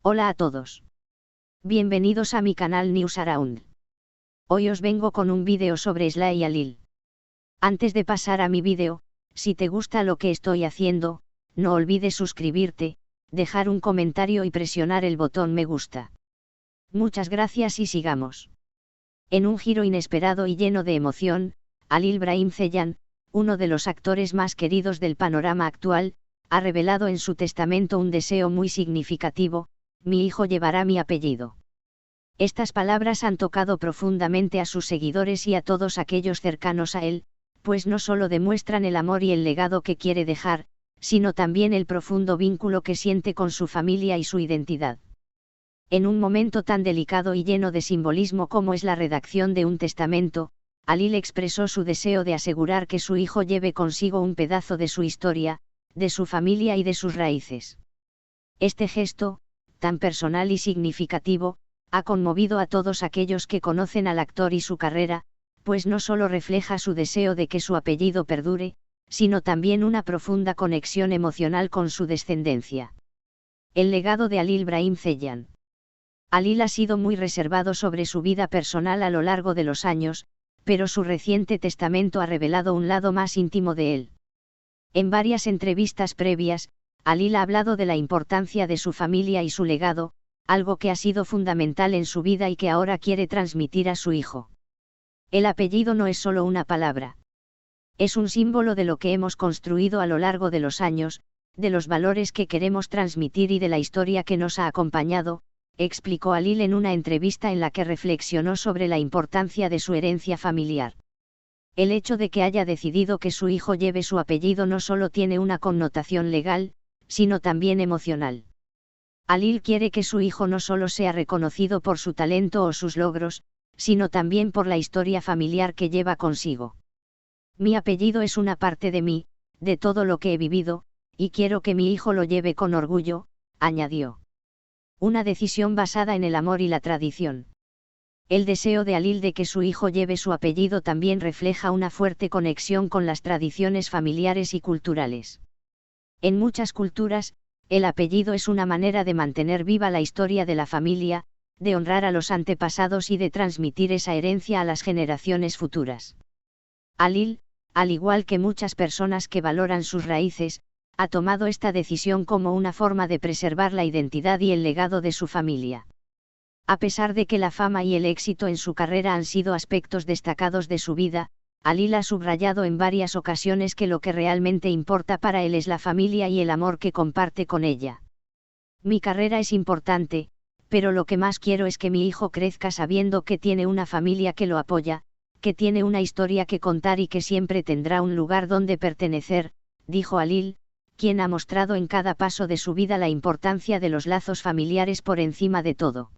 Hola a todos. Bienvenidos a mi canal News Around. Hoy os vengo con un vídeo sobre Sly y Alil. Antes de pasar a mi vídeo, si te gusta lo que estoy haciendo, no olvides suscribirte, dejar un comentario y presionar el botón me gusta. Muchas gracias y sigamos. En un giro inesperado y lleno de emoción, Alil Brahim Ceylan, uno de los actores más queridos del panorama actual, ha revelado en su testamento un deseo muy significativo: mi hijo llevará mi apellido. Estas palabras han tocado profundamente a sus seguidores y a todos aquellos cercanos a él, pues no solo demuestran el amor y el legado que quiere dejar, sino también el profundo vínculo que siente con su familia y su identidad. En un momento tan delicado y lleno de simbolismo como es la redacción de un testamento, Alil expresó su deseo de asegurar que su hijo lleve consigo un pedazo de su historia, de su familia y de sus raíces. Este gesto, tan personal y significativo, ha conmovido a todos aquellos que conocen al actor y su carrera, pues no solo refleja su deseo de que su apellido perdure, sino también una profunda conexión emocional con su descendencia. El legado de Alil Brahim Ceylan. Alil ha sido muy reservado sobre su vida personal a lo largo de los años, pero su reciente testamento ha revelado un lado más íntimo de él. En varias entrevistas previas, Alil ha hablado de la importancia de su familia y su legado, algo que ha sido fundamental en su vida y que ahora quiere transmitir a su hijo. El apellido no es solo una palabra. Es un símbolo de lo que hemos construido a lo largo de los años, de los valores que queremos transmitir y de la historia que nos ha acompañado, explicó Alil en una entrevista en la que reflexionó sobre la importancia de su herencia familiar. El hecho de que haya decidido que su hijo lleve su apellido no solo tiene una connotación legal, sino también emocional. Alil quiere que su hijo no solo sea reconocido por su talento o sus logros, sino también por la historia familiar que lleva consigo. Mi apellido es una parte de mí, de todo lo que he vivido, y quiero que mi hijo lo lleve con orgullo, añadió. Una decisión basada en el amor y la tradición. El deseo de Alil de que su hijo lleve su apellido también refleja una fuerte conexión con las tradiciones familiares y culturales. En muchas culturas, el apellido es una manera de mantener viva la historia de la familia, de honrar a los antepasados y de transmitir esa herencia a las generaciones futuras. Alil, al igual que muchas personas que valoran sus raíces, ha tomado esta decisión como una forma de preservar la identidad y el legado de su familia. A pesar de que la fama y el éxito en su carrera han sido aspectos destacados de su vida, Alil ha subrayado en varias ocasiones que lo que realmente importa para él es la familia y el amor que comparte con ella. Mi carrera es importante, pero lo que más quiero es que mi hijo crezca sabiendo que tiene una familia que lo apoya, que tiene una historia que contar y que siempre tendrá un lugar donde pertenecer, dijo Alil, quien ha mostrado en cada paso de su vida la importancia de los lazos familiares por encima de todo.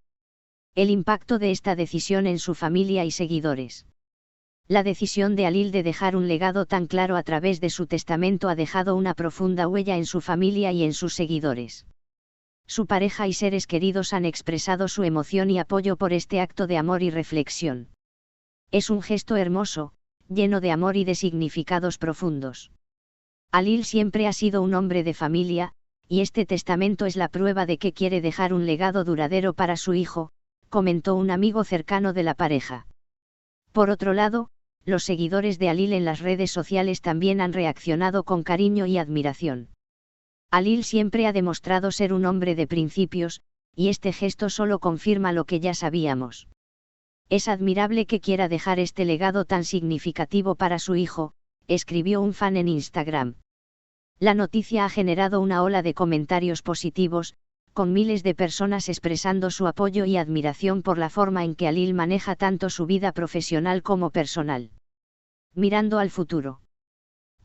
El impacto de esta decisión en su familia y seguidores. La decisión de Alil de dejar un legado tan claro a través de su testamento ha dejado una profunda huella en su familia y en sus seguidores. Su pareja y seres queridos han expresado su emoción y apoyo por este acto de amor y reflexión. Es un gesto hermoso, lleno de amor y de significados profundos. Alil siempre ha sido un hombre de familia, y este testamento es la prueba de que quiere dejar un legado duradero para su hijo, comentó un amigo cercano de la pareja. Por otro lado, los seguidores de Alil en las redes sociales también han reaccionado con cariño y admiración. Alil siempre ha demostrado ser un hombre de principios, y este gesto solo confirma lo que ya sabíamos. Es admirable que quiera dejar este legado tan significativo para su hijo, escribió un fan en Instagram. La noticia ha generado una ola de comentarios positivos, con miles de personas expresando su apoyo y admiración por la forma en que Alil maneja tanto su vida profesional como personal. Mirando al futuro.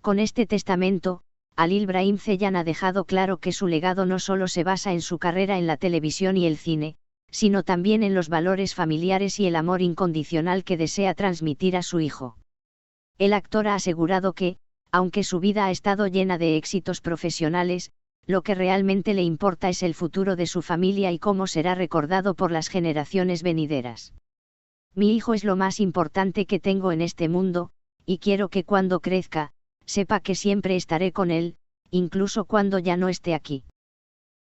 Con este testamento, Alil Brahim Ceylan ha dejado claro que su legado no solo se basa en su carrera en la televisión y el cine, sino también en los valores familiares y el amor incondicional que desea transmitir a su hijo. El actor ha asegurado que, aunque su vida ha estado llena de éxitos profesionales, lo que realmente le importa es el futuro de su familia y cómo será recordado por las generaciones venideras. Mi hijo es lo más importante que tengo en este mundo, y quiero que cuando crezca, sepa que siempre estaré con él, incluso cuando ya no esté aquí.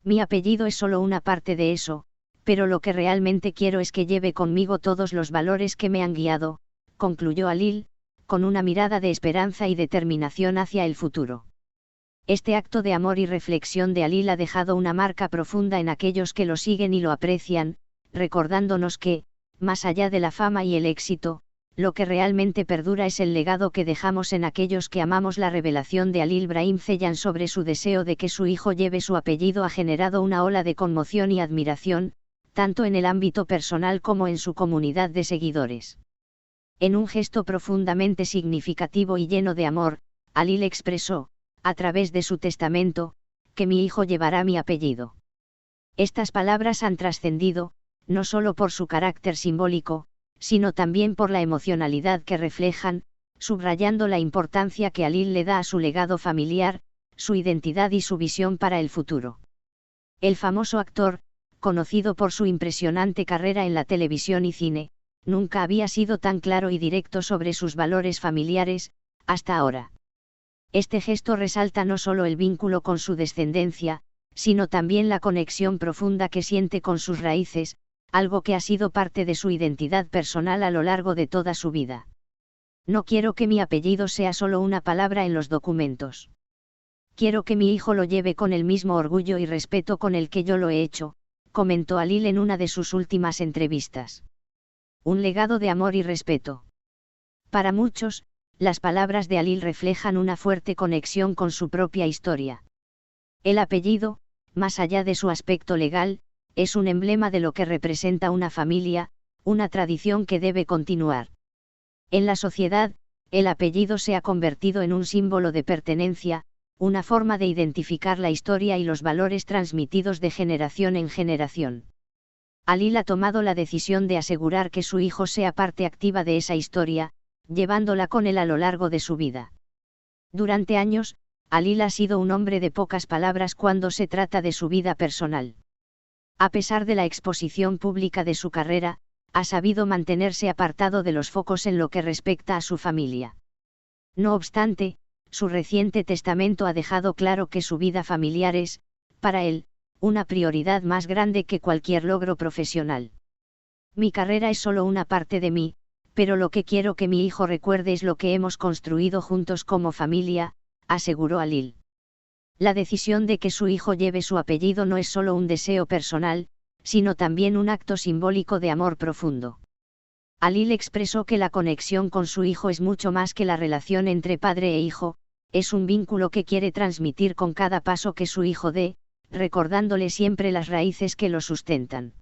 Mi apellido es solo una parte de eso, pero lo que realmente quiero es que lleve conmigo todos los valores que me han guiado, concluyó Alil, con una mirada de esperanza y determinación hacia el futuro. Este acto de amor y reflexión de Alil ha dejado una marca profunda en aquellos que lo siguen y lo aprecian, recordándonos que, más allá de la fama y el éxito, lo que realmente perdura es el legado que dejamos en aquellos que amamos. La revelación de Alil Brahim Ceylan sobre su deseo de que su hijo lleve su apellido ha generado una ola de conmoción y admiración, tanto en el ámbito personal como en su comunidad de seguidores. En un gesto profundamente significativo y lleno de amor, Alil expresó, a través de su testamento, que mi hijo llevará mi apellido. Estas palabras han trascendido, no solo por su carácter simbólico, sino también por la emocionalidad que reflejan, subrayando la importancia que Alil le da a su legado familiar, su identidad y su visión para el futuro. El famoso actor, conocido por su impresionante carrera en la televisión y cine, nunca había sido tan claro y directo sobre sus valores familiares, hasta ahora. Este gesto resalta no solo el vínculo con su descendencia, sino también la conexión profunda que siente con sus raíces, algo que ha sido parte de su identidad personal a lo largo de toda su vida. No quiero que mi apellido sea solo una palabra en los documentos. Quiero que mi hijo lo lleve con el mismo orgullo y respeto con el que yo lo he hecho, comentó Alil en una de sus últimas entrevistas. Un legado de amor y respeto. Para muchos, las palabras de Alil reflejan una fuerte conexión con su propia historia. El apellido, más allá de su aspecto legal, es un emblema de lo que representa una familia, una tradición que debe continuar. En la sociedad, el apellido se ha convertido en un símbolo de pertenencia, una forma de identificar la historia y los valores transmitidos de generación en generación. Alil ha tomado la decisión de asegurar que su hijo sea parte activa de esa historia, llevándola con él a lo largo de su vida. Durante años, Alil ha sido un hombre de pocas palabras cuando se trata de su vida personal. A pesar de la exposición pública de su carrera, ha sabido mantenerse apartado de los focos en lo que respecta a su familia. No obstante, su reciente testamento ha dejado claro que su vida familiar es, para él, una prioridad más grande que cualquier logro profesional. Mi carrera es solo una parte de mí, pero lo que quiero que mi hijo recuerde es lo que hemos construido juntos como familia, aseguró Alil. La decisión de que su hijo lleve su apellido no es solo un deseo personal, sino también un acto simbólico de amor profundo. Alil expresó que la conexión con su hijo es mucho más que la relación entre padre e hijo, es un vínculo que quiere transmitir con cada paso que su hijo dé, recordándole siempre las raíces que lo sustentan.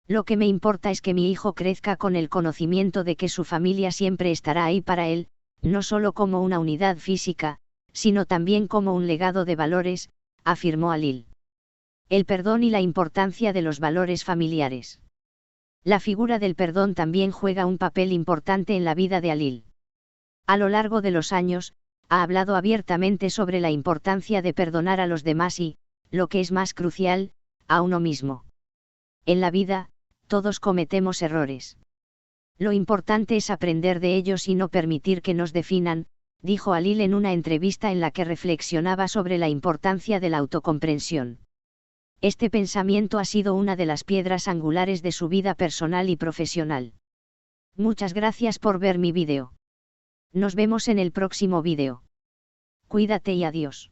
Lo que me importa es que mi hijo crezca con el conocimiento de que su familia siempre estará ahí para él, no solo como una unidad física, sino también como un legado de valores, afirmó Alil. El perdón y la importancia de los valores familiares. La figura del perdón también juega un papel importante en la vida de Alil. A lo largo de los años, ha hablado abiertamente sobre la importancia de perdonar a los demás y, lo que es más crucial, a uno mismo. En la vida, todos cometemos errores. Lo importante es aprender de ellos y no permitir que nos definan, dijo Alil en una entrevista en la que reflexionaba sobre la importancia de la autocomprensión. Este pensamiento ha sido una de las piedras angulares de su vida personal y profesional. Muchas gracias por ver mi vídeo. Nos vemos en el próximo vídeo. Cuídate y adiós.